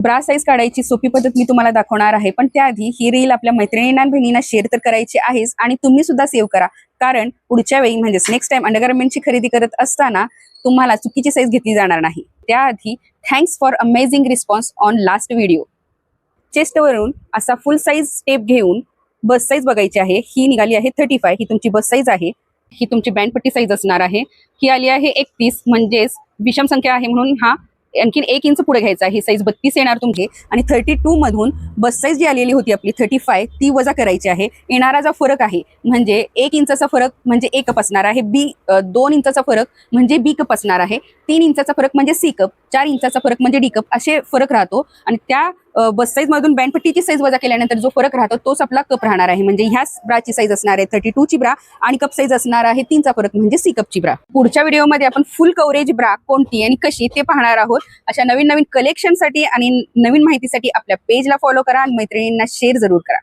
Bra size काढायची सोपी पद्धत मी तुम्हाला दाखवणार आहे, पण त्याआधी ही रील आपल्या मैत्रिणींना बहिणींना शेअर तर करायची आहेच आणि तुम्ही सुद्धा सेव्ह करा, कारण पुढच्या वेळी म्हणजेच नेक्स्ट टाइम अंडरगार्मेंटची खरेदी करत असताना तुम्हाला चुकीची साईज घेतली जाणार नाही। त्याआधी thanks for amazing response on last video. चेस्टवरून असा फुल साईज टेप घेऊन बस साईज बघायची आहे। ही निघाली आहे 35, ही तुमची बस साईज आहे। ही तुमची बँडपट्टी साईज असणार आहे। ही आली आहे 31, म्हणजेच विषम संख्या आहे म्हणून हा आणखीन 1 इंच पुढे घ्यायचा आहे। ही साईज 32 येणार तुमची आणि 32 मधून बस साईज जी आलेली होती आपली 35 ती वजा करायची आहे। येणारा जो फरक आहे म्हणजे 1 इंचाचा फरक म्हणजे ए कप असणार आहे, 2 इंचाचा फरक म्हणजे बी कप असणार आहे, 3 इंचाचा फरक म्हणजे सी कप, 4 इंचाचा फरक म्हणजे डी कप असे फरक राहतो। आणि त्या बस साईज मधून बँडपट्टीची साईज वजा केल्यानंतर जो फरक राहतो तोच आपला कप राहणार आहे। म्हणजे ह्या ब्राची साईज असणार आहे 32 ची ब्रा आणि कप साईज असणार आहे 3 चा फरक म्हणजे सी कपची ब्रा। पुढच्या व्हिडिओमध्ये आपण फुल कव्हरेज ब्रा कोणती आणि कशी ते पाहणार आहोत। अशा नवीन नवीन कलेक्शनसाठी आणि नवीन माहितीसाठी आपल्या पेजला फॉलो करा आणि मैत्रिणींना शेअर जरूर करा।